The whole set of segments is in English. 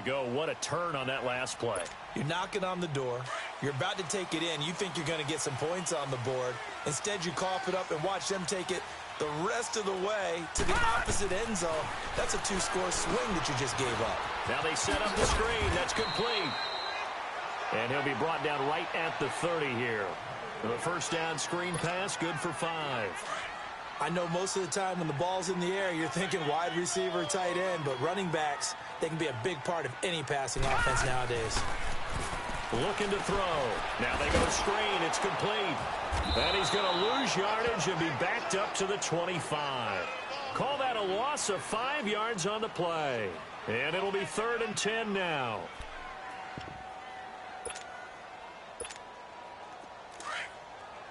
Go. What a turn on that last play. You're knocking on the door. You're about to take it in. You think you're going to get some points on the board. Instead, you cough it up and watch them take it the rest of the way to the opposite end zone. That's a two-score swing that you just gave up. Now they set up the screen. That's complete. And he'll be brought down right at the 30 here. The first down screen pass, good for 5. I know most of the time when the ball's in the air, you're thinking wide receiver, tight end, but running backs, they can be a big part of any passing offense nowadays. Looking to throw. Now they go screen. It's complete. And he's going to lose yardage and be backed up to the 25. Call that a loss of 5 yards on the play. And it'll be 3rd and 10 now.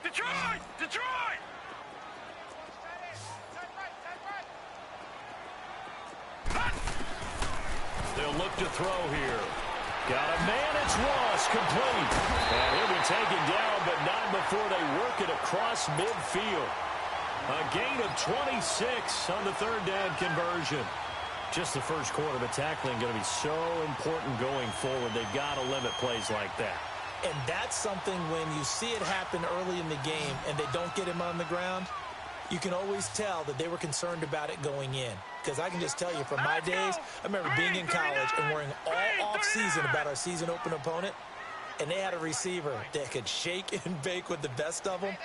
Detroit! Detroit! They'll look to throw here. Got a man, it's Ross, complete. And he'll be taken down, but not before they work it across midfield. A gain of 26 on the 3rd down conversion. Just the first quarter, but tackling going to be so important going forward. They've got to limit plays like that. And that's something when you see it happen early in the game and they don't get him on the ground, you can always tell that they were concerned about it going in. Because I can just tell you from my days, I remember being in college and worrying all off-season about our season-open opponent, and they had a receiver that could shake and bake with the best of them.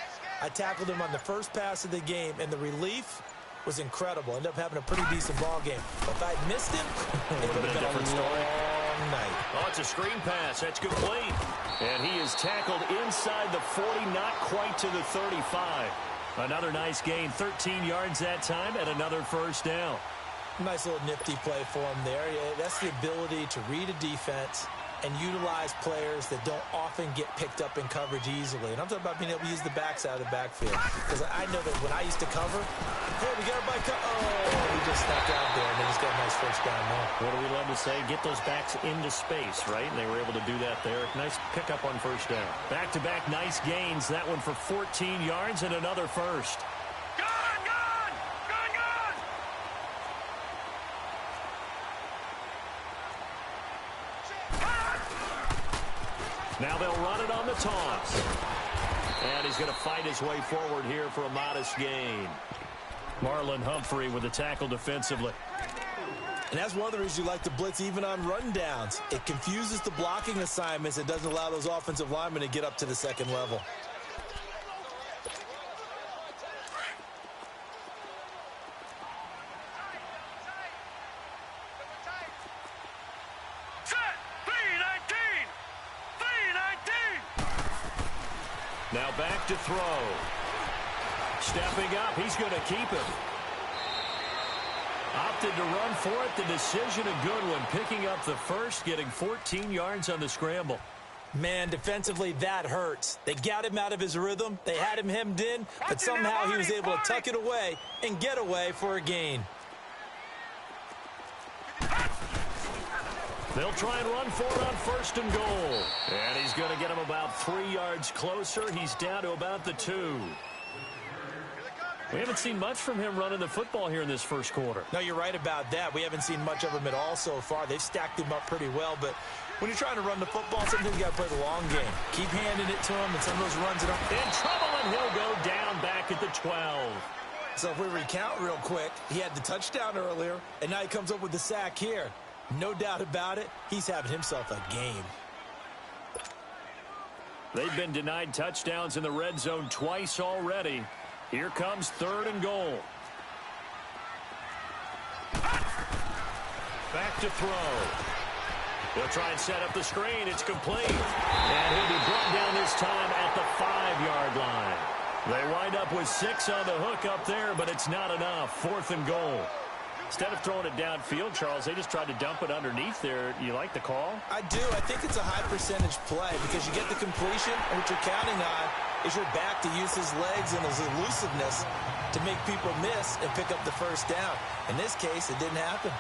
I tackled him on the first pass of the game, and the relief was incredible. Ended up having a pretty decent ball game. But if I'd missed him, it would have been a different story. Long night. Oh, it's a screen pass. That's complete. And he is tackled inside the 40, not quite to the 35. Another nice gain, 13 yards that time, and another first down. Nice little nifty play for him there. Yeah, that's the ability to read a defense and utilize players that don't often get picked up in coverage easily. And I'm talking about being able to use the backs out of the backfield. Because I know that when I used to cover, hey, we got everybody he just snuck out there, and they just got a nice first down there. What do we love to say? Get those backs into space, right? And they were able to do that there. Nice pickup on first down. Back-to-back nice gains. That one for 14 yards and another first. Now they'll run it on the toss. And he's going to fight his way forward here for a modest gain. Marlon Humphrey with the tackle defensively. And that's one of the reasons you like to blitz even on rundowns. It confuses the blocking assignments. It doesn't allow those offensive linemen to get up to the second level. Now back to throw. Stepping up, he's going to keep it. Opted to run for it. The decision a good one. Picking up the first, getting 14 yards on the scramble. Man, defensively, that hurts. They got him out of his rhythm. They had him hemmed in, but somehow he was able to tuck it away and get away for a gain. They'll try and run for it on 1st and goal. And he's going to get him about 3 yards closer. He's down to about the 2. We haven't seen much from him running the football here in this first quarter. No, you're right about that. We haven't seen much of him at all so far. They've stacked him up pretty well, but when you're trying to run the football, sometimes you got to play the long game. Keep handing it to him, and some of those runs are in trouble, and he'll go down back at the 12. So if we recount real quick, he had the touchdown earlier, and now he comes up with the sack here. No doubt about it, he's having himself a game. They've been denied touchdowns in the red zone twice already. Here comes 3rd and goal. Back to throw. He'll try and set up the screen. It's complete. And he'll be brought down this time at the 5-yard line. They wind up with 6 on the hook up there, but it's not enough. 4th and goal. Instead of throwing it downfield, Charles, they just tried to dump it underneath there. You like the call? I do. I think it's a high percentage play because you get the completion, and what you're counting on is your back to use his legs and his elusiveness to make people miss and pick up the first down. In this case, it didn't happen.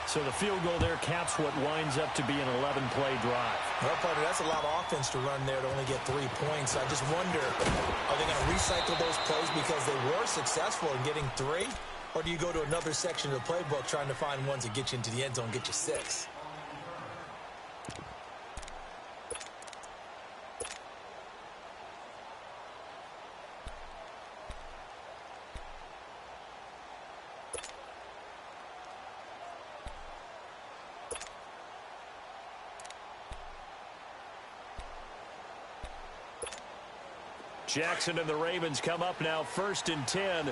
So the field goal there caps what winds up to be an 11-play drive. Well, partner, that's a lot of offense to run there to only get 3 points. I just wonder, are they going to recycle those plays because they were successful in getting 3? Or do you go to another section of the playbook trying to find ones that get you into the end zone and get you 6? Jackson and the Ravens come up now 1st and 10.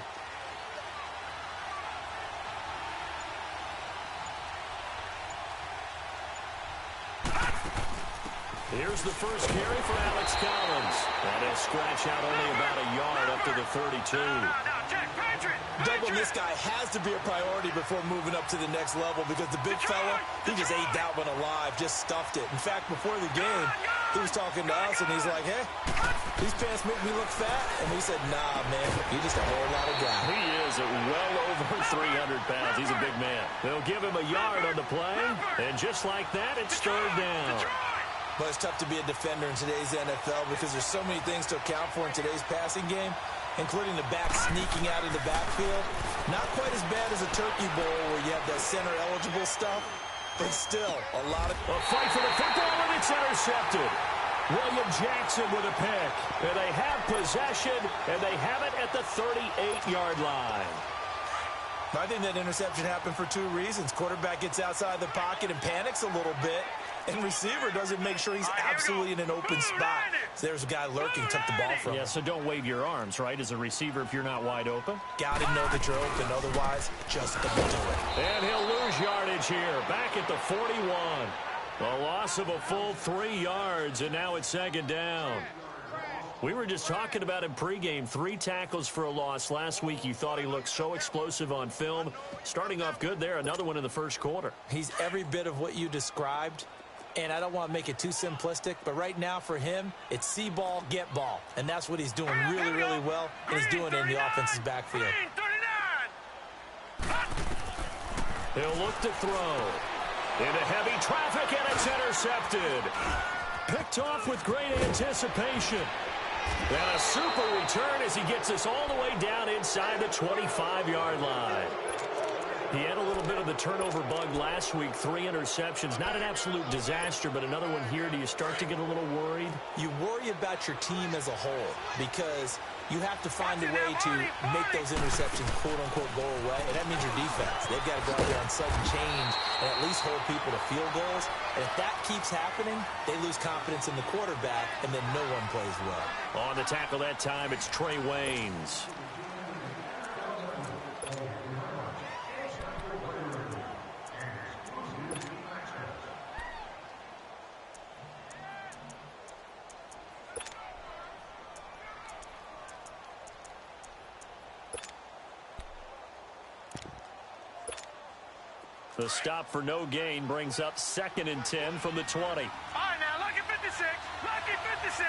Here's the first carry for Alex Collins. And he'll scratch out only about a yard up to the 32. Doubling this guy has to be a priority before moving up to the next level because the big fella, he just ate that one alive, just stuffed it. In fact, before the game, he was talking to us, and he's like, hey, these pants make me look fat. And we said, nah, man, you're just a whole lot of guy. He is at well over 300 pounds. He's a big man. They'll give him a yard on the play, and just like that, it's 3rd down. But it's tough to be a defender in today's NFL because there's so many things to account for in today's passing game, including the back sneaking out of the backfield. Not quite as bad as a turkey bowl where you have that center-eligible stuff, but still a lot of... A fight for the football, and it's intercepted. William Jackson with a pick. And they have possession, and they have it at the 38-yard line. I think that interception happened for 2 reasons. Quarterback gets outside the pocket and panics a little bit, and receiver doesn't make sure he's absolutely in an open spot. So there's a guy lurking, took the ball from him. Yeah, so don't wave your arms, right, as a receiver if you're not wide open. Got to know that you're open, otherwise just don't do it. And he'll lose yardage here, back at the 41. A loss of a full 3 yards, and now it's 2nd down. We were just talking about him pregame. 3 tackles for a loss last week. You thought he looked so explosive on film. Starting off good there. Another one in the 1st quarter. He's every bit of what you described. And I don't want to make it too simplistic, but right now for him, it's see ball, get ball. And that's what he's doing really, really well. And he's doing it in the offense's backfield. He'll look to throw. Into heavy traffic, and it's intercepted. Picked off with great anticipation. And a super return as he gets us all the way down inside the 25-yard line. He had a little bit of the turnover bug last week, 3 interceptions. Not an absolute disaster, but another one here. Do you start to get a little worried? You worry about your team as a whole because you have to find a way to make those interceptions, quote-unquote, go away, and that means your defense. They've got to go out there on sudden change and at least hold people to field goals. And if that keeps happening, they lose confidence in the quarterback, and then no one plays well. On the tackle that time, it's Trey Waynes. The stop for no gain brings up 2nd and 10 from the 20. All right, now, lucky 56. Lucky 56.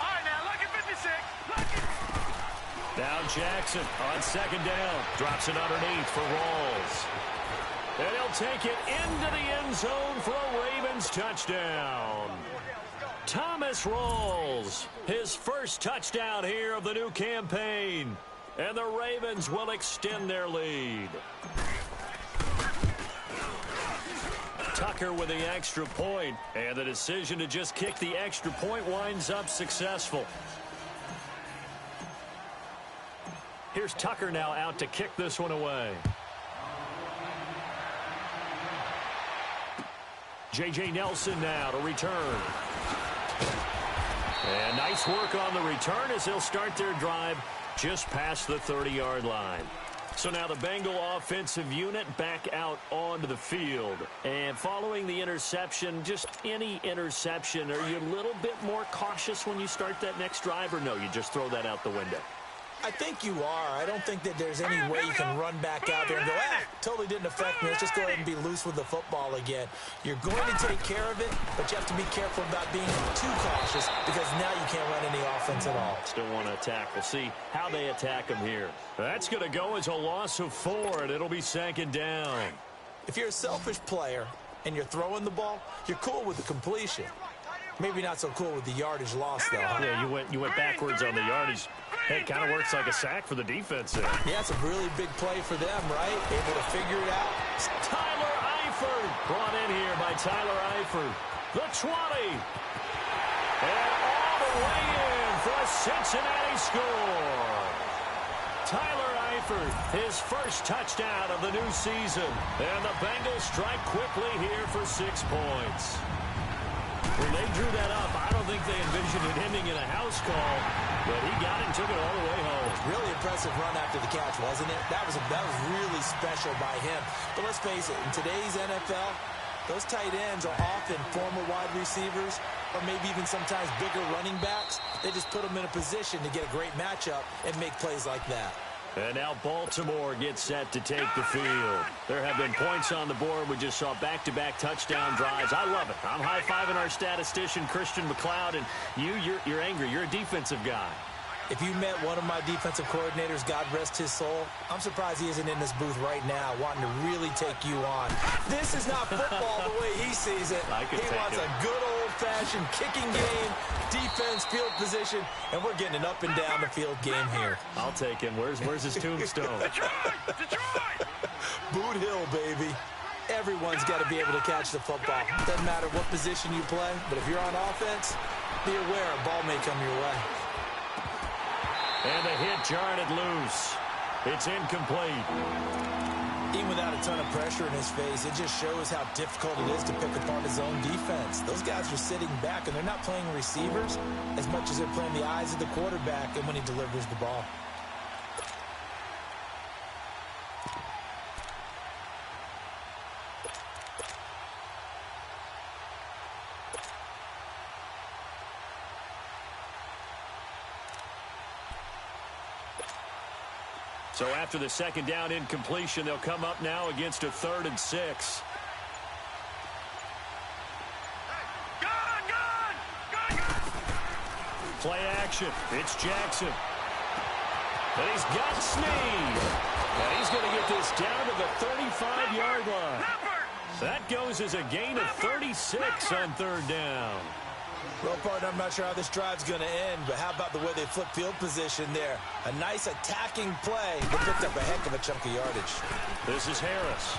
All right, now, lucky 56. Lucky. Now Jackson on 2nd down. Drops it underneath for Rawls. And he'll take it into the end zone for a Ravens touchdown. Thomas Rawls, his first touchdown here of the new campaign. And the Ravens will extend their lead. Tucker with the extra point, and the decision to just kick the extra point winds up successful. Here's Tucker now out to kick this one away. J.J. Nelson now to return. And nice work on the return as they'll start their drive just past the 30-yard line. So now the Bengal offensive unit back out onto the field. And following the interception, just any interception, are you a little bit more cautious when you start that next drive, or no, you just throw that out the window? I think you are. I don't think that there's any way you can run back out there and go, totally didn't affect me. Let's just go ahead and be loose with the football again. You're going to take care of it, but you have to be careful about being too cautious because now you can't run any offense at all. Still want to attack. We'll see how they attack him here. That's going to go as a loss of 4, and it'll be 2nd down. If you're a selfish player and you're throwing the ball, you're cool with the completion. Maybe not so cool with the yardage loss, though. Huh? Yeah, you went backwards on the yardage. Hey, it kind of works like a sack for the defense there. Yeah, it's a really big play for them, right? Able to figure it out. Tyler Eifert brought in here by Tyler Eifert. The 20. And all the way in for a Cincinnati score. Tyler Eifert, his first touchdown of the new season. And the Bengals strike quickly here for 6 points. When they drew that up, I don't think they envisioned it ending in a house call, but he got it and took it all the way home. Really impressive run after the catch, wasn't it? That was really special by him. But let's face it, in today's NFL, those tight ends are often former wide receivers or maybe even sometimes bigger running backs. They just put them in a position to get a great matchup and make plays like that. And now Baltimore gets set to take the field. There have been points on the board. We just saw back-to-back touchdown drives. I love it. I'm high-fiving our statistician, Christian McLeod, and you're angry. You're a defensive guy. If you met one of my defensive coordinators, God rest his soul, I'm surprised he isn't in this booth right now wanting to really take you on. This is not football the way he sees it. He wants a good old-fashioned kicking game, defense, field position, and we're getting an up and down the field game here. I'll take him. Where's his tombstone? Detroit! Boot Hill, baby. Everyone's got to be able to catch the football. Doesn't matter what position you play, but if you're on offense, be aware a ball may come your way. And the hit jarred it loose. It's incomplete. Even without a ton of pressure in his face, it just shows how difficult it is to pick apart his own defense. Those guys are sitting back, and they're not playing receivers as much as they're playing the eyes of the quarterback and when he delivers the ball. So after the second down incompletion, they'll come up now against a 3rd and 6. Play action. It's Jackson. And he's got Snead. And he's going to get this down to the 35-yard line. That goes as a gain of 36 on 3rd down. Well, partner, I'm not sure how this drive's going to end, but how about the way they flip field position there? A nice attacking play that picked up a heck of a chunk of yardage. This is Harris.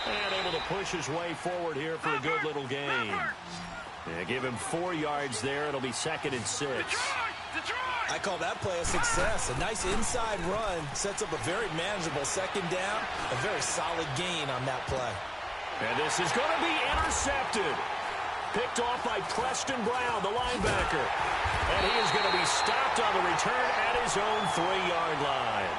And able to push his way forward here for a good little gain. Yeah, give him 4 yards there. It'll be 2nd and 6. I call that play a success. A nice inside run sets up a very manageable 2nd down. A very solid gain on that play. And this is going to be intercepted. Picked off by Preston Brown, the linebacker. And he is going to be stopped on the return at his own 3-yard line.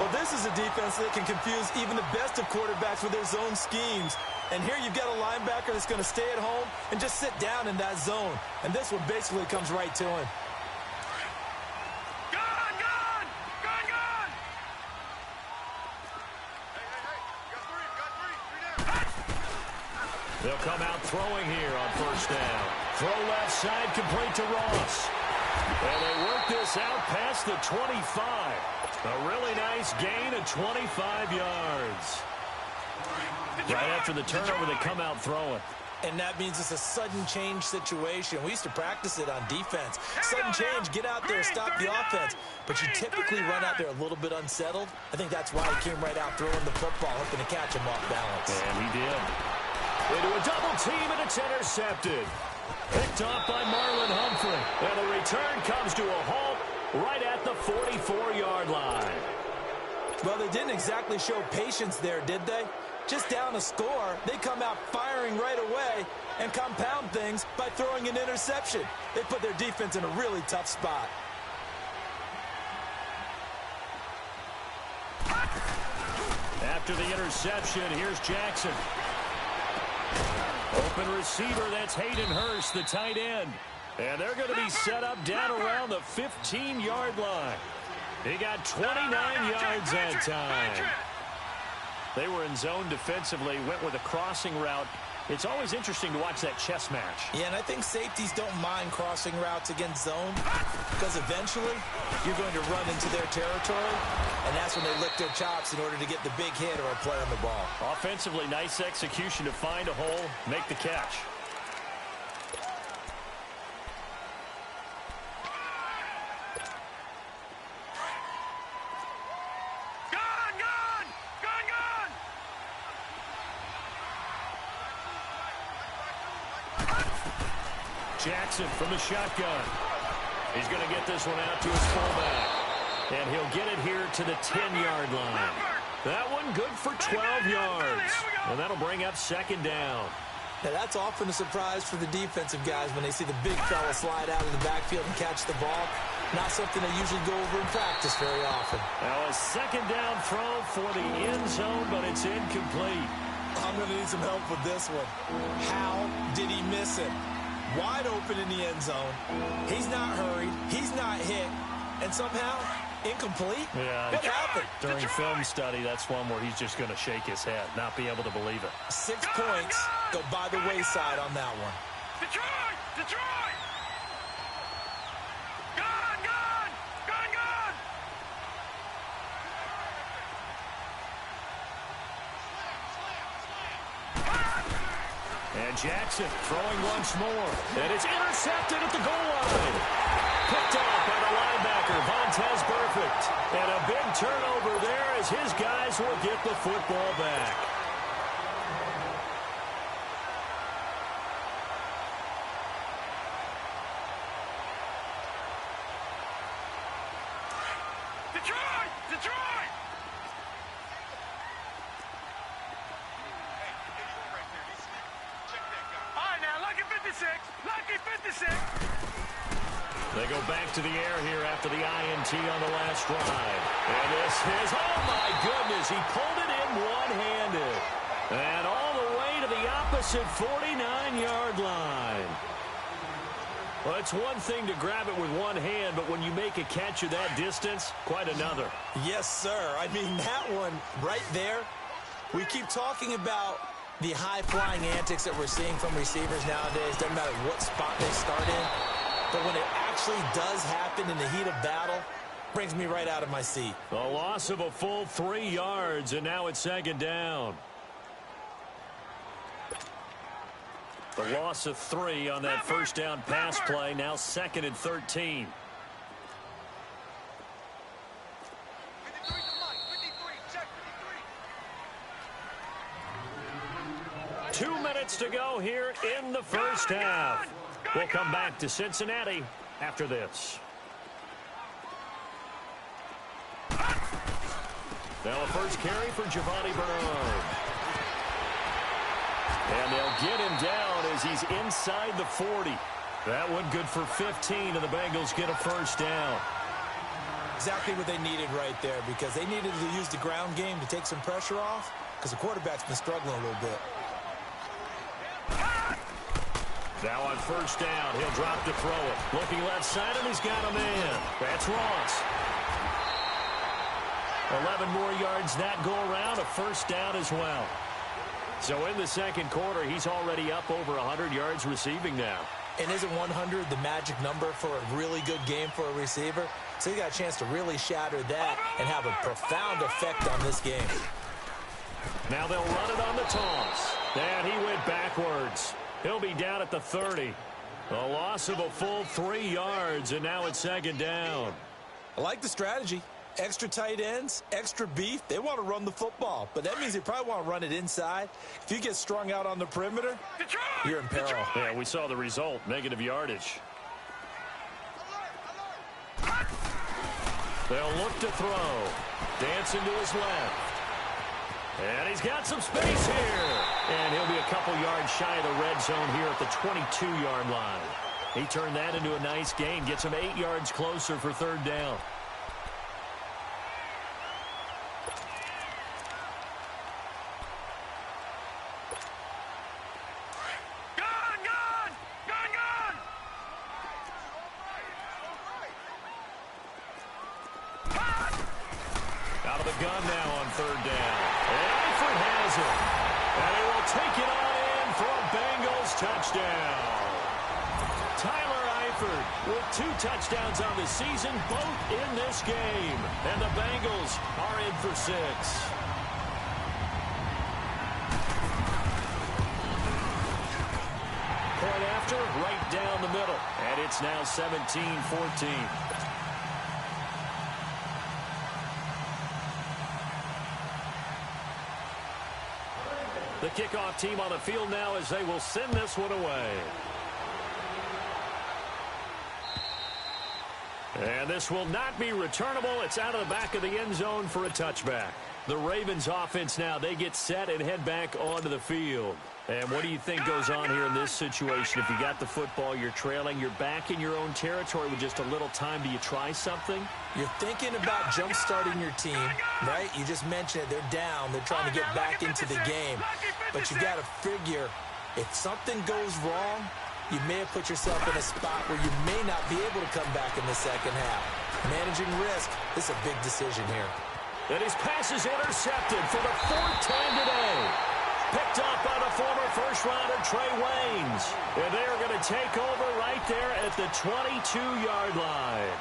Well, this is a defense that can confuse even the best of quarterbacks with their zone schemes. And here you've got a linebacker that's going to stay at home and just sit down in that zone. And this one basically comes right to him. They'll come out throwing here on 1st down. Throw left side, complete to Ross. And they work this out past the 25. A really nice gain of 25 yards. Right after the turnover, they come out throwing. And that means it's a sudden change situation. We used to practice it on defense. Sudden change, get out there, stop the offense. But you typically run out there a little bit unsettled. I think that's why he came right out throwing the football, hoping to catch him off balance. And he did. Into a double team, and it's intercepted. Picked off by Marlon Humphrey. And the return comes to a halt right at the 44-yard line. Well, they didn't exactly show patience there, did they? Just down a score, they come out firing right away and compound things by throwing an interception. They put their defense in a really tough spot. After the interception, here's Jackson. Open receiver, that's Hayden Hurst, the tight end. And they're going to be set up down around the 15-yard line. He got 29 yards that time. They were in zone defensively, went with a crossing route. It's always interesting to watch that chess match. Yeah, and I think safeties don't mind crossing routes against zone because eventually you're going to run into their territory, and that's when they lick their chops in order to get the big hit or a play on the ball. Offensively, nice execution to find a hole, make the catch. Jackson from the shotgun. He's going to get this one out to his fullback. And he'll get it here to the 10-yard line. That one good for 12 yards. And that'll bring up 2nd down. Now, that's often a surprise for the defensive guys when they see the big fella slide out of the backfield and catch the ball. Not something they usually go over in practice very often. Now a second down throw for the end zone, but it's incomplete. I'm going to need some help with this one. How did he miss it? Wide open in the end zone. He's not hurried. He's not hit. And somehow, incomplete? Yeah. What happened? During film study, that's one where he's just going to shake his head, not be able to believe it. 6 points go by the wayside on that one. Detroit! Detroit! Gone! Gone! Gone! Gone! And Jackson throwing once more. And it's intercepted at the goal line. Picked off by the linebacker, Vontaze Burfict. And a big turnover there as his guys will get the football back. Detroit! Detroit! All right, now, lucky 56. Lucky 56. They go back to the air here after the INT on the last drive. And this is, oh my goodness, he pulled it in one-handed. And all the way to the opposite 49-yard line. Well, it's one thing to grab it with one hand, but when you make a catch of that distance, quite another. Yes, sir. I mean, that one right there, we keep talking about the high-flying antics that we're seeing from receivers nowadays. Doesn't matter what spot they start in. But when it actually does happen in the heat of battle, brings me right out of my seat. A loss of a full 3 yards, and now it's second down. The loss of 3 on that first down pass play, now 2nd and 13. 2 minutes to go here in the first half. We'll come back to Cincinnati after this. Now a first carry for Giovanni Bernard. And they'll get him down as he's inside the 40. That one good for 15, and the Bengals get a first down. Exactly what they needed right there, because they needed to use the ground game to take some pressure off, because the quarterback's been struggling a little bit. Now on first down, he'll drop to throw it. Looking left side, and he's got a man. That's Ross. 11 more yards that go around, a first down as well. So in the second quarter, he's already up over 100 yards receiving now. And isn't 100 the magic number for a really good game for a receiver? So he got a chance to really shatter that and have a profound effect on this game. Now they'll run it on the toss. And he went backwards. He'll be down at the 30. A loss of a full 3 yards, and now it's second down. I like the strategy. Extra tight ends, extra beef. They want to run the football, but that means they probably want to run it inside. If you get strung out on the perimeter, you're in peril. Yeah, we saw the result, negative yardage. They'll look to throw. Dancing to his left. And he's got some space here. And he'll be a couple yards shy of the red zone here at the 22-yard line. He turned that into a nice gain, gets him 8 yards closer for third down. Out of the gun now on third down. And Eifert has it. And he will take it on in for a Bengals touchdown. Tyler Eifert with 2 touchdowns on the season, both in this game. And the Bengals are in for 6. Point after, right down the middle. And it's now 17-14. The kickoff team on the field now as they will send this one away. And this will not be returnable. It's out of the back of the end zone for a touchback. The Ravens offense now, they get set and head back onto the field. And what do you think goes on here in this situation? If you got the football, you're trailing, you're back in your own territory with just a little time. Do you try something? You're thinking about jump-starting your team, right? You just mentioned it. They're down. They're trying to get back into the game. But you got to figure, if something goes wrong, you may have put yourself in a spot where you may not be able to come back in the second half. Managing risk is a big decision here. And his pass is intercepted for the fourth time today. Picked up by the former first-rounder Trey Waynes. And they are going to take over right there at the 22-yard line.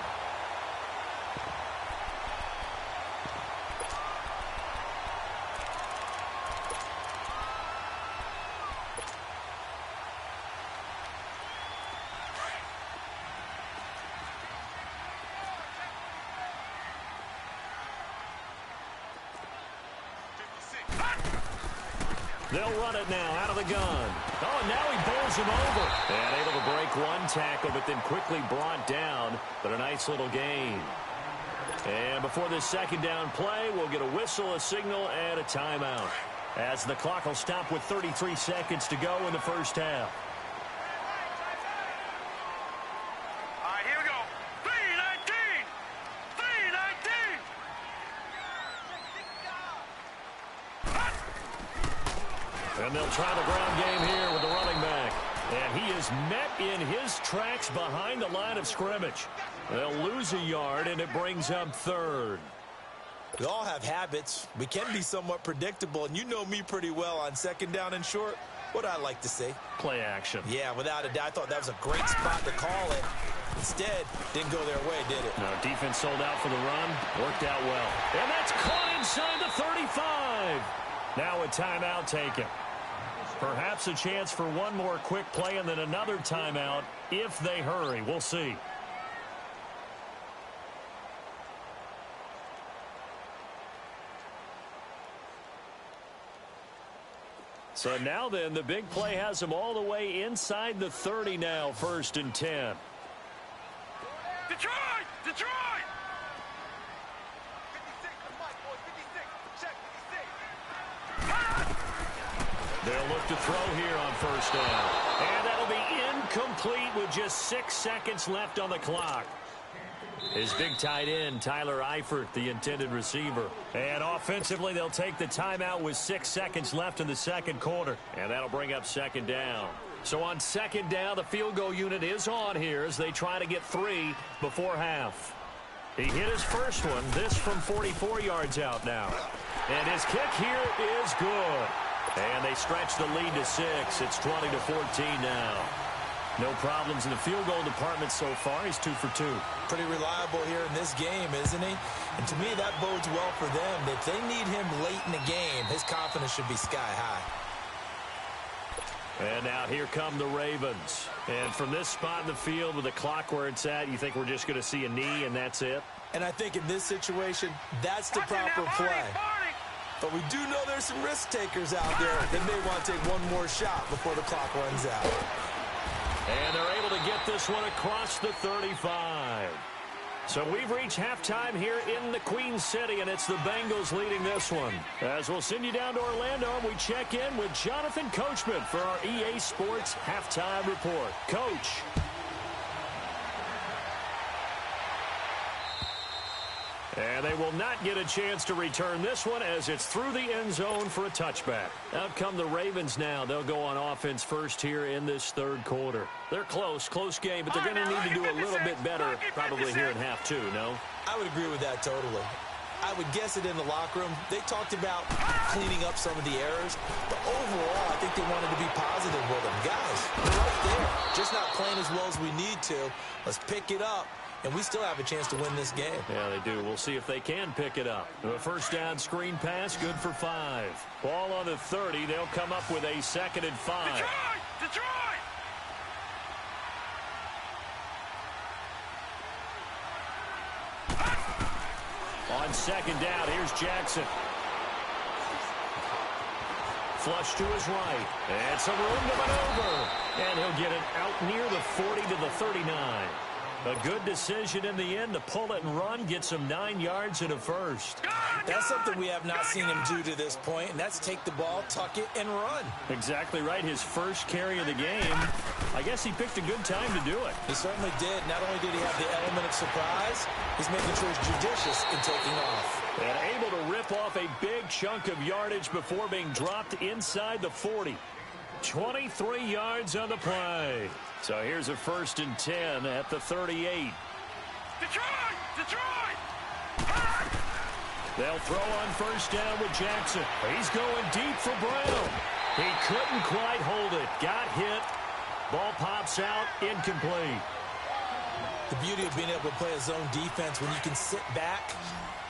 They'll run it now out of the gun. Oh, and now he bowls him over. And able to break one tackle, but then quickly brought down. But a nice little gain. And before this second down play, we'll get a whistle, a signal, and a timeout. As the clock will stop with 33 seconds to go in the first half. All right, here we go. 3-19. 3-19. And they'll try the ground game here with the running back. And he is met in his tracks behind the line of scrimmage. They'll lose a yard, and it brings up third. We all have habits. We can be somewhat predictable, and you know me pretty well on second down and short. What I like to say? Play action. Yeah, without a doubt. I thought that was a great spot to call it. Instead, didn't go their way, did it? No, defense sold out for the run. Worked out well. And that's caught inside the 35. Now a timeout taken. Perhaps a chance for one more quick play and then another timeout if they hurry. We'll see. So now then, the big play has them all the way inside the 30 now, 1st and 10. Detroit! Detroit! 56, They'll look to throw here on 1st down. And that'll be incomplete with just 6 seconds left on the clock. His big tight end, Tyler Eifert, the intended receiver. And offensively, they'll take the timeout with 6 seconds left in the second quarter. And that'll bring up 2nd down. So on 2nd down, the field goal unit is on here as they try to get 3 before half. He hit his first one, this from 44 yards out now. And his kick here is good. And they stretch the lead to 6. It's 20-14 now. No problems in the field goal department so far. He's 2 for 2. Pretty reliable here in this game, isn't he? And to me, that bodes well for them. If they need him late in the game, his confidence should be sky high. And now here come the Ravens. And from this spot in the field with the clock where it's at, you think we're just going to see a knee and that's it? And I think in this situation, that's the proper play. But we do know there's some risk takers out there that may want to take one more shot before the clock runs out. And they're able to get this one across the 35. So we've reached halftime here in the Queen City, and it's the Bengals leading this one. As we'll send you down to Orlando, and we check in with Jonathan Coachman for our EA Sports Halftime Report. Coach. And they will not get a chance to return this one as it's through the end zone for a touchback. Out come the Ravens now. They'll go on offense first here in this third quarter. They're close game, but they're going to need to do a little bit better probably here in half 2, no? I would agree with that totally. I would guess it in the locker room. They talked about cleaning up some of the errors, but overall, I think they wanted to be positive with them. Guys, we're right there. Just not playing as well as we need to. Let's pick it up. And we still have a chance to win this game. Yeah, they do. We'll see if they can pick it up. A 1st down screen pass, good for 5. Ball on the 30. They'll come up with a 2nd and 5. Detroit! Detroit! On 2nd down, here's Jackson. Flush to his right. And some room to maneuver. And he'll get it out near the 40 to the 39. A good decision in the end to pull it and run, get some 9 yards and a first. That's something we have not seen him do to this point, and that's take the ball, tuck it, and run. Exactly right. His first carry of the game. I guess he picked a good time to do it. He certainly did. Not only did he have the element of surprise, he's making sure he's judicious in taking off. And able to rip off a big chunk of yardage before being dropped inside the 40. 23 yards on the play. So here's a 1st and 10 at the 38. Detroit! Detroit! They'll throw on 1st down with Jackson. He's going deep for Brown. He couldn't quite hold it. Got hit. Ball pops out. Incomplete. The beauty of being able to play a zone defense when you can sit back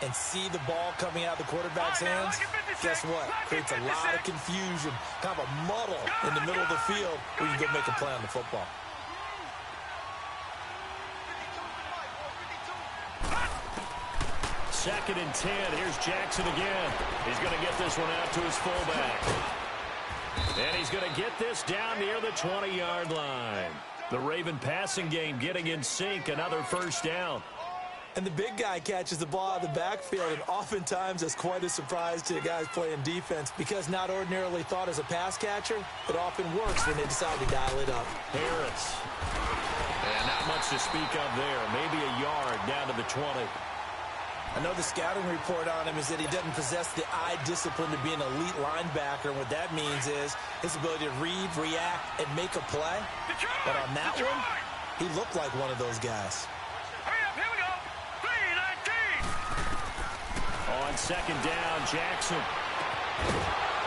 and see the ball coming out of the quarterback's hands, guess what? Creates a lot of confusion, kind of a muddle in the middle of the field where you can go make a play on the football. Second and 10. Here's Jackson again. He's going to get this one out to his fullback. And he's going to get this down near the 20-yard line. The Raven passing game getting in sync. Another 1st down. And the big guy catches the ball out of the backfield, and oftentimes that's quite a surprise to the guys playing defense because not ordinarily thought as a pass catcher, it often works when they decide to dial it up. Harris. And not much to speak of there. Maybe a yard down to the 20. I know the scouting report on him is that he doesn't possess the eye discipline to be an elite linebacker. And what that means is his ability to read, react, and make a play. But on that one, he looked like one of those guys. Hurry up, here we go. 3-19. On 2nd down, Jackson.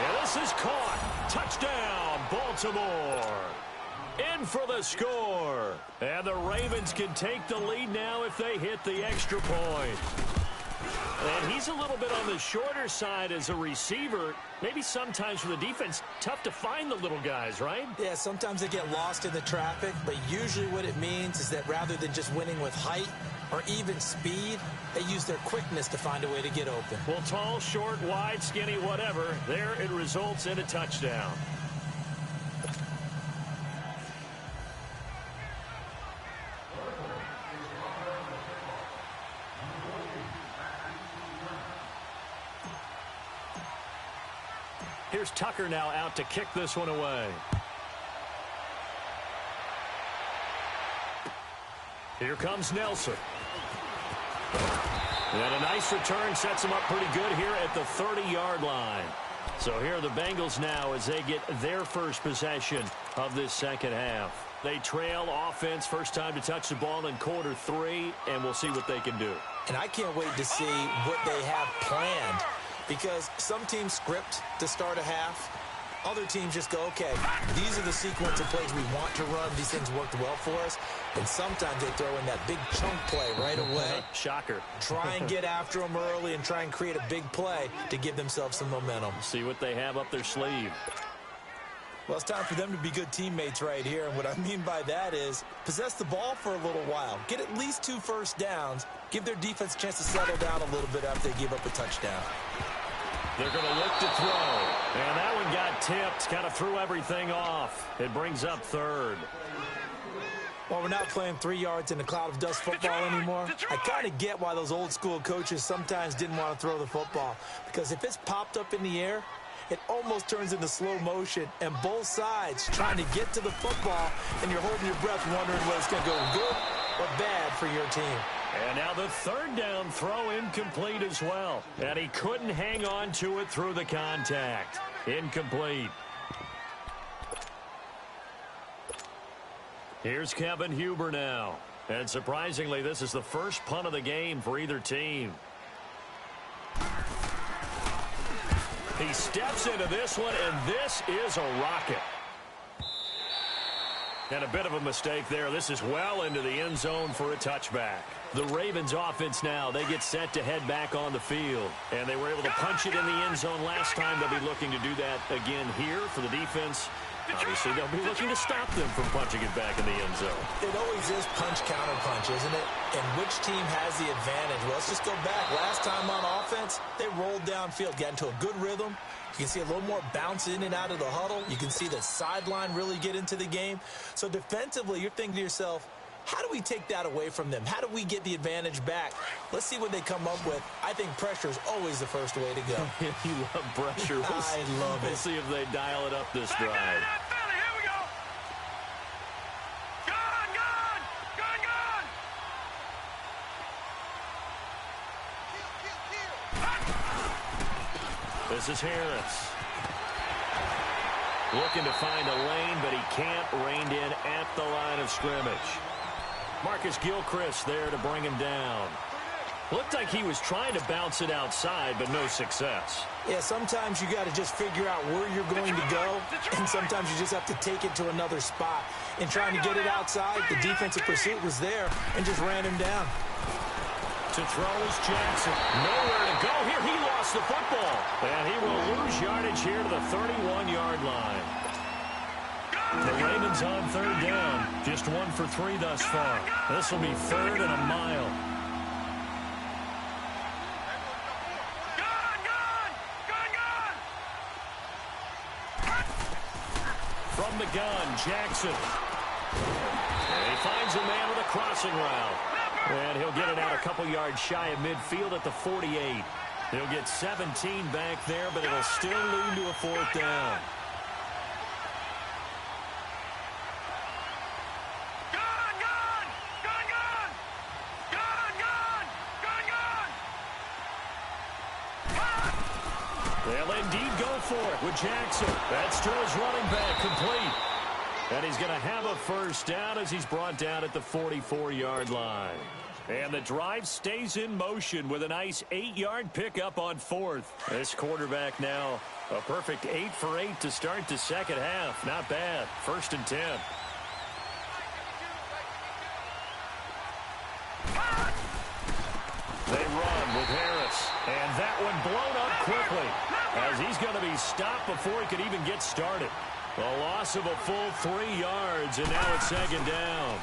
And this is caught. Touchdown, Baltimore. In for the score. And the Ravens can take the lead now if they hit the extra point. And he's a little bit on the shorter side as a receiver. Maybe sometimes for the defense, tough to find the little guys, right? Yeah, sometimes they get lost in the traffic, but usually what it means is that rather than just winning with height or even speed, they use their quickness to find a way to get open. Well, tall, short, wide, skinny, whatever, there it results in a touchdown. Here's Tucker now out to kick this one away. Here comes Nelson. And a nice return sets him up pretty good here at the 30-yard line. So here are the Bengals now as they get their first possession of this second half. They trail offense, first time to touch the ball in quarter 3, and we'll see what they can do. And I can't wait to see what they have planned. Because some teams script to start a half. Other teams just go, okay, these are the sequence of plays we want to run. These things worked well for us. And sometimes they throw in that big chunk play right away. Shocker. Try and get after them early and try and create a big play to give themselves some momentum. See what they have up their sleeve. Well, it's time for them to be good teammates right here. And what I mean by that is possess the ball for a little while. Get at least 2 first downs. Give their defense a chance to settle down a little bit after they give up a touchdown. They're going to look to throw. And that one got tipped. Kind of threw everything off. It brings up 3rd. Well, we're not playing 3 yards in a cloud of dust football anymore. I kind of get why those old school coaches sometimes didn't want to throw the football. Because if it's popped up in the air, it almost turns into slow motion. And both sides trying to get to the football, and you're holding your breath wondering whether it's going to go good or bad for your team. And now the 3rd down throw incomplete as well. And he couldn't hang on to it through the contact. Incomplete. Here's Kevin Huber now. And surprisingly, this is the first punt of the game for either team. He steps into this one, and this is a rocket. And a bit of a mistake there. This is well into the end zone for a touchback. The Ravens offense now, they get set to head back on the field. And they were able to punch it in the end zone last time. They'll be looking to do that again here for the defense. Obviously, they'll be looking to stop them from punching it back in the end zone. It always is punch-counter-punch, isn't it? And which team has the advantage? Well, let's just go back. Last time on offense, they rolled downfield, got into a good rhythm. You can see a little more bounce in and out of the huddle. You can see the sideline really get into the game. So defensively, you're thinking to yourself, How do we take that away from them? How do we get the advantage back? Let's see what they come up with. I think pressure is always the first way to go. You love pressure. I love it. We'll see if they dial it up this drive. Here we go. Gone, gone, gone, gone. This is Harris. Looking to find a lane, but he can't. Reined in at the line of scrimmage. Marcus Gilchrist there to bring him down. Looked like he was trying to bounce it outside, but no success. Yeah, sometimes you got to just figure out where you're going to go, and sometimes you just have to take it to another spot. In trying to get it outside, the defensive pursuit was there and just ran him down. To throw is Jackson. Nowhere to go here. He lost the football. And he will lose yardage here to the 31-yard line. The Ravens on third down. Just 1 for 3 thus far. This will be 3rd and a mile. Gone, gone, gone, gone. From the gun, Jackson. And he finds a man with a crossing route. And he'll get it out a couple yards shy of midfield at the 48. He'll get 17 back there, but it'll still lead to a 4th down. Gone, gone, gone, gone. Gone, gone, gone, gone. They'll indeed go for it with Jackson. That's to his running back, complete. And he's going to have a 1st down as he's brought down at the 44-yard line. And the drive stays in motion with a nice 8-yard pickup on 4th. This quarterback now a perfect 8 for 8 to start the second half. Not bad. 1st and 10. They run with Harris. And that one blown up quickly as he's going to be stopped before he could even get started. A loss of a full 3 yards, and now it's 2nd down.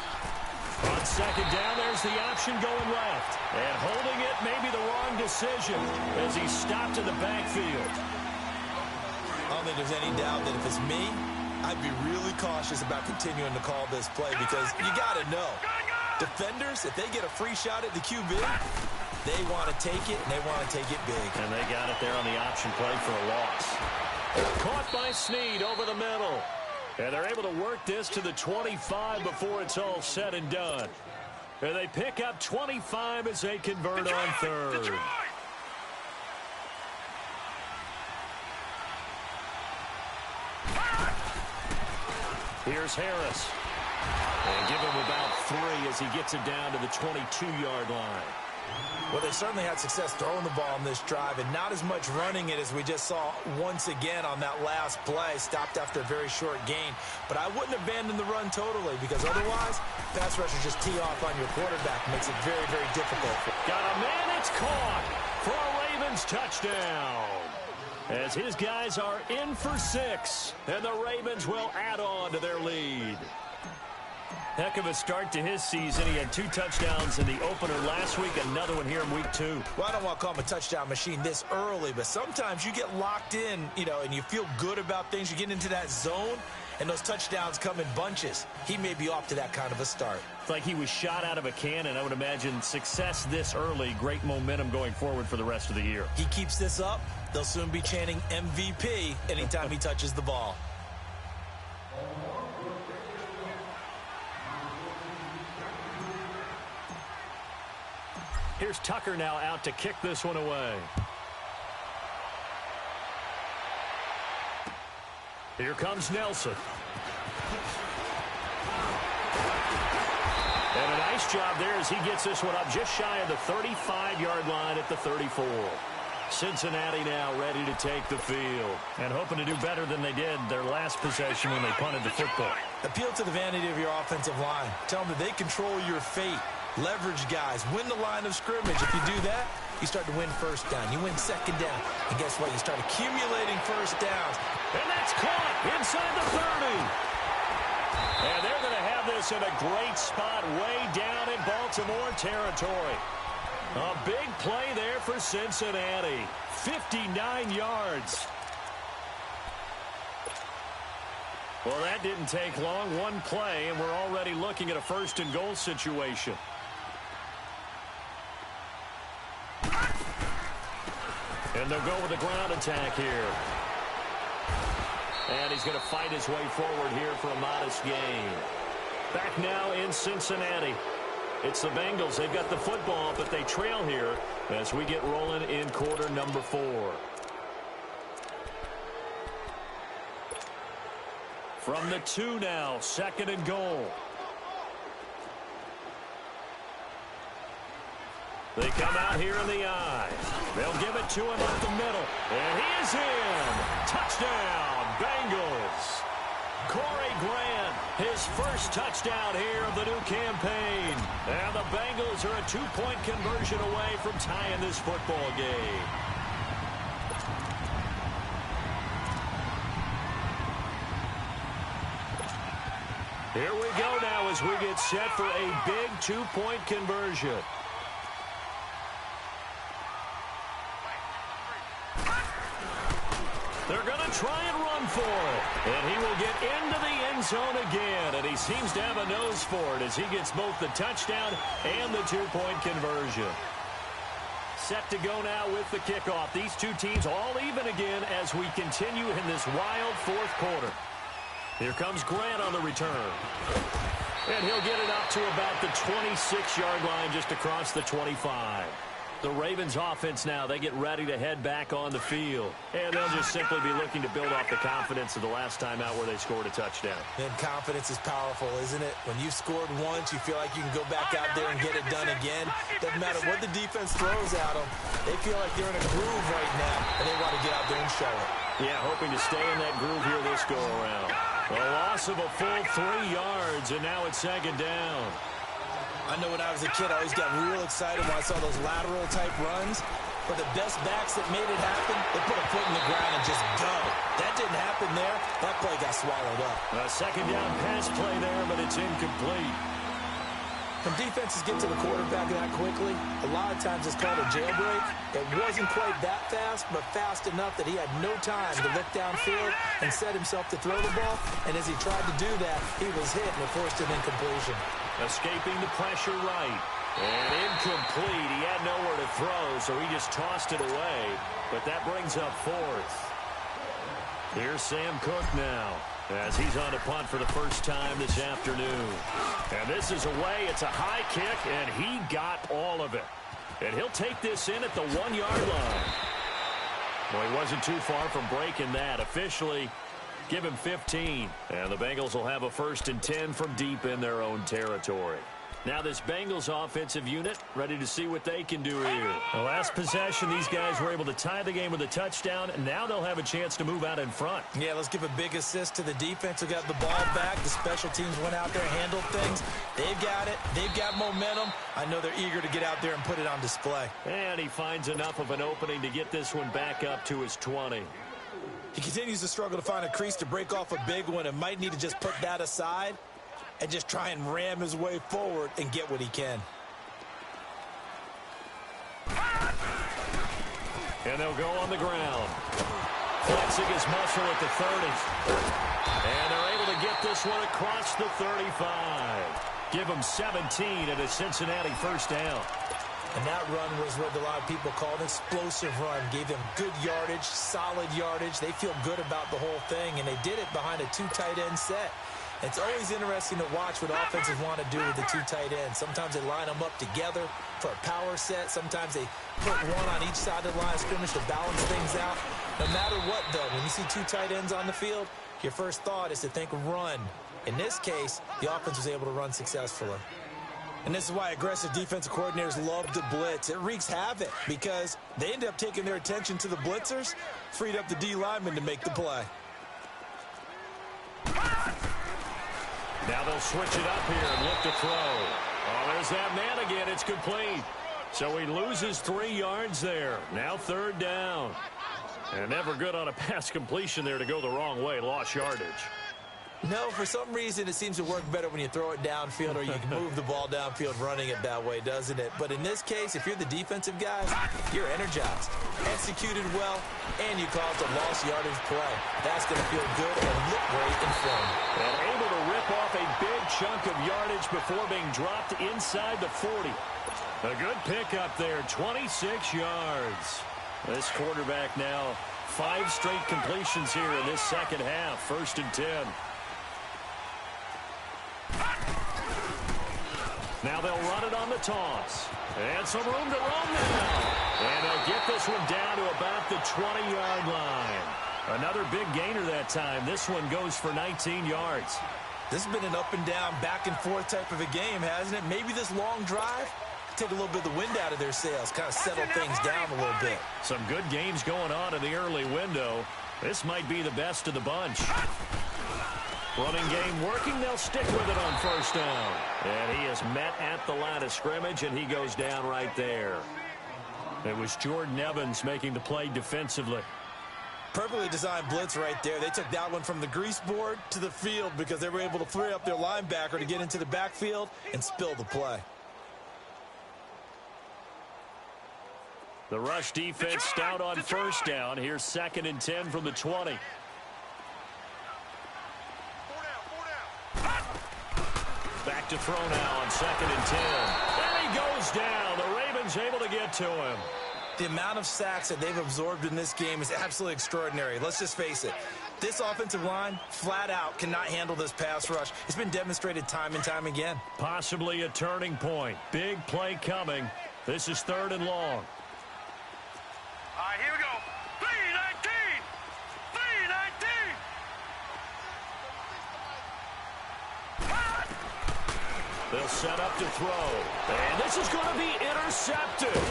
On 2nd down, there's the option going left. And holding it may be the wrong decision as he's stopped in the backfield. I don't think there's any doubt that if it's me, I'd be really cautious about continuing to call this play because you got to know. Defenders, if they get a free shot at the QB, they want to take it, and they want to take it big. And they got it there on the option play for a loss. Caught by Snead over the middle. And they're able to work this to the 25 before it's all said and done. And they pick up 25 as they convert on 3rd. Here's Harris. And give him about 3 as he gets it down to the 22-yard line. Well, they certainly had success throwing the ball on this drive and not as much running it as we just saw once again on that last play. Stopped after a very short gain. But I wouldn't abandon the run totally because otherwise, pass rushers just tee off on your quarterback. Makes it very, very difficult. Got a man, it's caught for a Ravens touchdown. As his guys are in for 6, and the Ravens will add on to their lead. Heck of a start to his season. He had 2 touchdowns in the opener last week, another one here in week 2. Well, I don't want to call him a touchdown machine this early, but sometimes you get locked in, and you feel good about things. You get into that zone, and those touchdowns come in bunches. He may be off to that kind of a start. It's like he was shot out of a cannon. I would imagine success this early, great momentum going forward for the rest of the year. He keeps this up, they'll soon be chanting MVP anytime he touches the ball. Here's Tucker now out to kick this one away. Here comes Nelson. And a nice job there as he gets this one up just shy of the 35-yard line at the 34. Cincinnati now ready to take the field and hoping to do better than they did their last possession when they punted the football. Appeal to the vanity of your offensive line. Tell them that they control your fate. Leverage guys. Win the line of scrimmage. If you do that, you start to win 1st down. You win 2nd down. And guess what? You start accumulating 1st downs. And that's caught inside the 30. And they're going to have this in a great spot way down in Baltimore territory. A big play there for Cincinnati. 59 yards. Well, that didn't take long. One play, and we're already looking at a first-and-goal situation. And they'll go with a ground attack here. And he's going to fight his way forward here for a modest gain. Back now in Cincinnati. It's the Bengals. They've got the football, but they trail here as we get rolling in quarter number 4. From the 2 now, 2nd and goal. They come out here in the eye. They'll give it to him up the middle. And he is in. Touchdown, Bengals. Corey Grant, his first touchdown here of the new campaign. And the Bengals are a 2-point conversion away from tying this football game. Here we go now as we get set for a big 2-point conversion. They're going to try and run for it. And he will get into the end zone again. And he seems to have a nose for it as he gets both the touchdown and the 2-point conversion. Set to go now with the kickoff. These two teams all even again as we continue in this wild 4th quarter. Here comes Grant on the return. And he'll get it up to about the 26-yard line just across the 25. The Ravens offense now, they get ready to head back on the field. And they'll just simply be looking to build off the confidence of the last time out where they scored a touchdown. And confidence is powerful, isn't it? When you've scored once, you feel like you can go back out there and get it done again. Doesn't matter what the defense throws at them. They feel like they're in a groove right now, and they want to get out there and show it. Yeah, hoping to stay in that groove here this go-around. A loss of a full 3 yards, and now it's 2nd down. I know when I was a kid, I always got real excited when I saw those lateral-type runs. But the best backs that made it happen, they put a foot in the ground and just go. That didn't happen there. That play got swallowed up. A 2nd down pass play there, but it's incomplete. When defenses get to the quarterback that quickly, a lot of times it's called a jailbreak. It wasn't quite that fast, but fast enough that he had no time to look downfield and set himself to throw the ball. And as he tried to do that, he was hit and it forced an incompletion. Escaping the pressure right. And incomplete. He had nowhere to throw, so he just tossed it away. But that brings up 4th. Here's Sam Cook now, as he's on a punt for the first time this afternoon. And this is away. It's a high kick, and he got all of it. And he'll take this in at the 1-yard line. Well, he wasn't too far from breaking that. Officially, give him 15. And the Bengals will have a 1st and 10 from deep in their own territory. Now this Bengals offensive unit ready to see what they can do here. The last possession, these guys were able to tie the game with a touchdown, and now they'll have a chance to move out in front. Yeah, let's give a big assist to the defense who got the ball back. The special teams went out there and handled things. They've got it. They've got momentum. I know they're eager to get out there and put it on display. And he finds enough of an opening to get this one back up to his 20. He continues to struggle to find a crease to break off a big one and might need to just put that aside and just try and ram his way forward and get what he can. And they'll go on the ground. Flexing his muscle at the 30. And they're able to get this one across the 35. Give them 17 at a Cincinnati 1st down. And that run was what a lot of people call an explosive run. Gave them good yardage, solid yardage. They feel good about the whole thing, and they did it behind a 2 tight end set. It's always interesting to watch what offenses want to do with the 2 tight ends. Sometimes they line them up together for a power set. Sometimes they put one on each side of the line of scrimmage to balance things out. No matter what, though, when you see 2 tight ends on the field, your first thought is to think run. In this case, the offense was able to run successfully. And this is why aggressive defensive coordinators love to blitz. It wreaks havoc because they end up taking their attention to the blitzers, freed up the D lineman to make the play. Now they'll switch it up here and look to throw. Oh, there's that man again. It's complete. So he loses 3 yards there. Now 3rd down. And never good on a pass completion there to go the wrong way. Lost yardage. No, for some reason, it seems to work better when you throw it downfield or you can move the ball downfield running it that way, doesn't it? But in this case, if you're the defensive guys, you're energized, executed well, and you caused a lost yardage play. That's going to feel good and look great in film. And able to rip off a big chunk of yardage before being dropped inside the 40. A good pickup there, 26 yards. This quarterback now 5 straight completions here in this second half, 1st and 10. Now they'll run it on the toss. And some room to roam now. And they'll get this one down to about the 20-yard line. Another big gainer that time. This one goes for 19 yards. This has been an up and down, back and forth type of a game, hasn't it? Maybe this long drive take a little bit of the wind out of their sails, kind of settle things down a little bit. Some good games going on in the early window. This might be the best of the bunch. Running game working. They'll stick with it on 1st down. And he is met at the line of scrimmage, and he goes down right there. It was Jordan Evans making the play defensively. Perfectly designed blitz right there. They took that one from the grease board to the field because they were able to free up their linebacker to get into the backfield and spill the play. The rush defense stout on 1st down. Here's 2nd and 10 from the 20. Back to throw now on 2nd and 10. And he goes down. The Ravens able to get to him. The amount of sacks that they've absorbed in this game is absolutely extraordinary. Let's just face it. This offensive line, flat out, cannot handle this pass rush. It's been demonstrated time and time again. Possibly a turning point. Big play coming. This is 3rd and long. All right, here we go. 3-19. 3-19. They'll set up to throw. And this is going to be intercepted.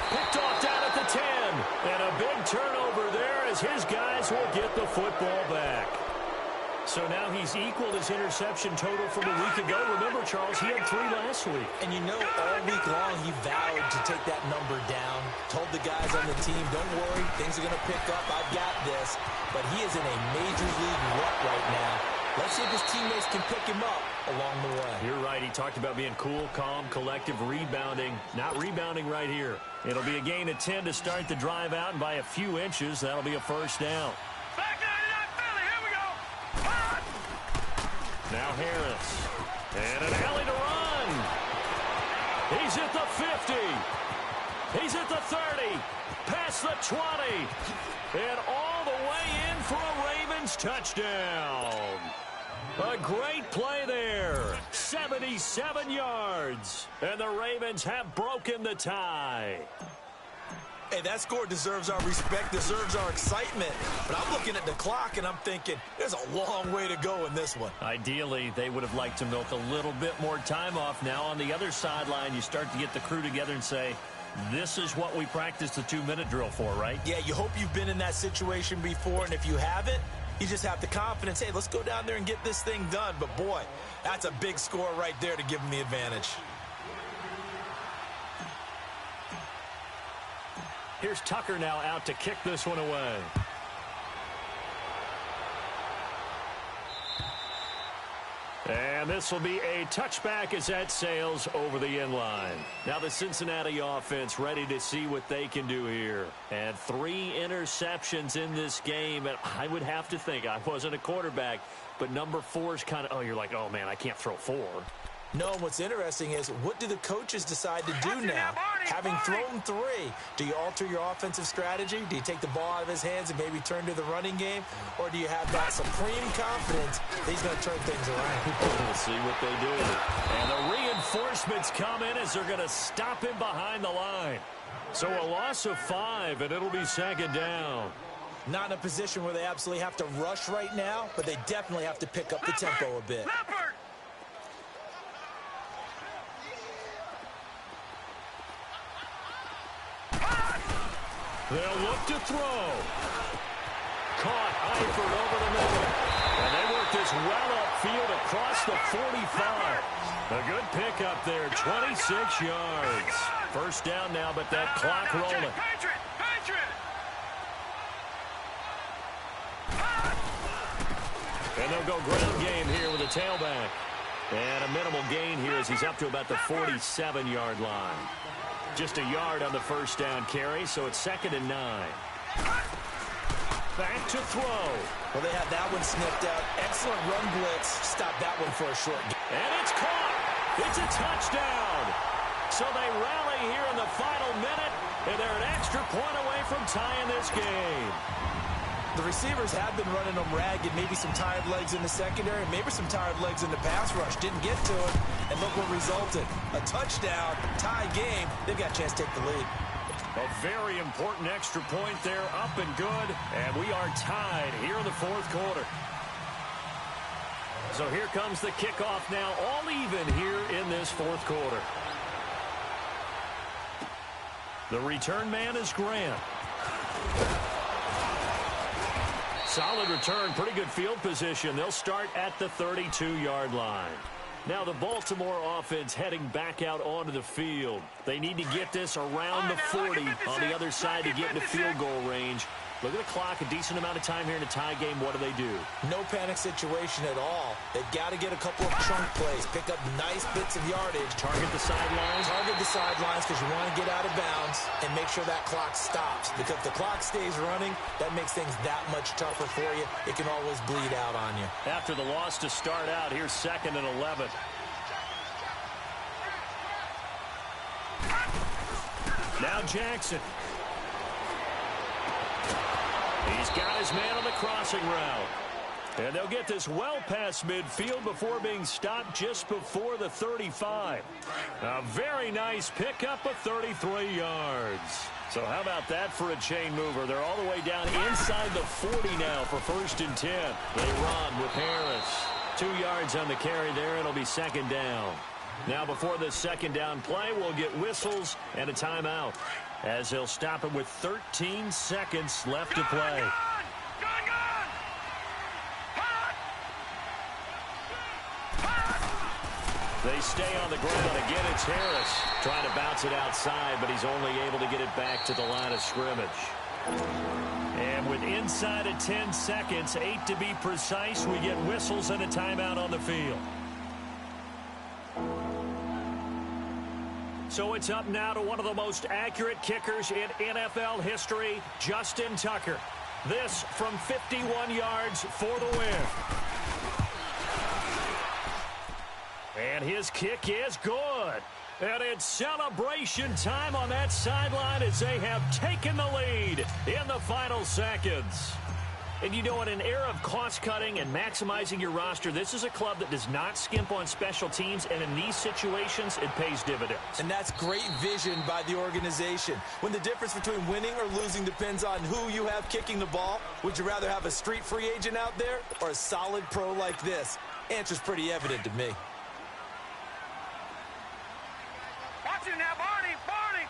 Picked off down at the 10. And a big turnover there as his guys will get the football back. So now he's equaled his interception total from a week ago. Remember, Charles, he had 3 last week. And you know, all week long he vowed to take that number down. Told the guys on the team, don't worry, things are going to pick up. I've got this. But he is in a major league rut right now. Let's see if his teammates can pick him up along the way. You're right. He talked about being cool, calm, collective, rebounding. Not rebounding right here. It'll be a gain of 10 to start the drive out, and by a few inches, that'll be a 1st down. Back 99 Philly. Here we go. Now Harris. And an alley to run. He's at the 50. He's at the 30. Past the 20. And all the way in for a Ravens touchdown. A great play there. 77 yards. And the Ravens have broken the tie. Hey, that score deserves our respect, deserves our excitement. But I'm looking at the clock, and I'm thinking there's a long way to go in this one. Ideally, they would have liked to milk a little bit more time off. Now on the other sideline, you start to get the crew together and say, this is what we practiced the 2-minute drill for, right? Yeah, you hope you've been in that situation before, and if you haven't, you just have the confidence, hey, let's go down there and get this thing done. But, boy, that's a big score right there to give them the advantage. Here's Tucker now out to kick this one away. And this will be a touchback as that sails over the end line. Now the Cincinnati offense ready to see what they can do here. And 3 interceptions in this game. And I would have to think, I wasn't a quarterback, but number 4 is kind of, oh, you're like, oh, man, I can't throw 4. No, what's interesting is, what do the coaches decide to do now? Having thrown 3, do you alter your offensive strategy? Do you take the ball out of his hands and maybe turn to the running game? Or do you have that supreme confidence that he's going to turn things around? We'll see what they do. And the reinforcements come in as they're going to stop him behind the line. So a loss of 5, and it'll be 2nd down. Not in a position where they absolutely have to rush right now, but they definitely have to pick up the tempo a bit. They'll look to throw. Caught Eifert over the middle. And they work this well upfield across the 45. A good pickup there, 26 yards. 1st down now, but that clock rolling. And they'll go ground game here with a tailback. And a minimal gain here as he's up to about the 47-yard line. Just a yard on the first down carry, so it's 2nd and 9. Back to throw. Well, they had that one sniffed out. Excellent run blitz. Stop that one for a short game. And it's caught. It's a touchdown. So they rally here in the final minute, and they're an extra point away from tying this game. The receivers have been running them ragged. Maybe some tired legs in the secondary, maybe some tired legs in the pass rush. Didn't get to it, and look what resulted. A touchdown, tie game. They've got a chance to take the lead. A very important extra point there, up and good, and we are tied here in the 4th quarter. So here comes the kickoff now, all even here in this 4th quarter. The return man is Grant. Solid return, pretty good field position. They'll start at the 32-yard line. Now the Baltimore offense heading back out onto the field. They need to get this around the 40 on the other side to get into field goal range. Look at the clock, a decent amount of time here in a tie game. What do? No panic situation at all. They've got to get a couple of chunk plays, pick up nice bits of yardage. Target the sidelines. Target the sidelines because you want to get out of bounds and make sure that clock stops. Because if the clock stays running, that makes things that much tougher for you. It can always bleed out on you. After the loss to start out, here's 2nd and 11. Now Jackson. He's got his man on the crossing route. And they'll get this well past midfield before being stopped just before the 35. A very nice pickup of 33 yards. So how about that for a chain mover? They're all the way down inside the 40 now for 1st and 10. They run with Harris. 2 yards on the carry there. It'll be 2nd down. Now before the 2nd down play, we'll get whistles and a timeout, as they'll stop it with 13 seconds left to play. They stay on the ground. Again, it's Harris trying to bounce it outside, but he's only able to get it back to the line of scrimmage. And with inside of 10 seconds, 8 to be precise, we get whistles and a timeout on the field. So it's up now to one of the most accurate kickers in NFL history, Justin Tucker. This from 51 yards for the win. And his kick is good. And it's celebration time on that sideline as they have taken the lead in the final seconds. And you know, in an era of cost-cutting and maximizing your roster, this is a club that does not skimp on special teams, and in these situations, it pays dividends. And that's great vision by the organization. When the difference between winning or losing depends on who you have kicking the ball, would you rather have a street free agent out there or a solid pro like this? Answer's pretty evident to me. Watch it now, Barney! Barney!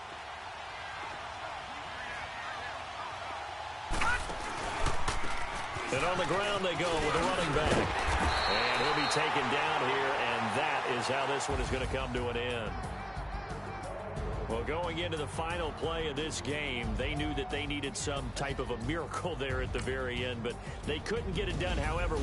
And on the ground they go with a running back. And he'll be taken down here, and that is how this one is going to come to an end. Well, going into the final play of this game, they knew that they needed some type of a miracle there at the very end, but they couldn't get it done. However,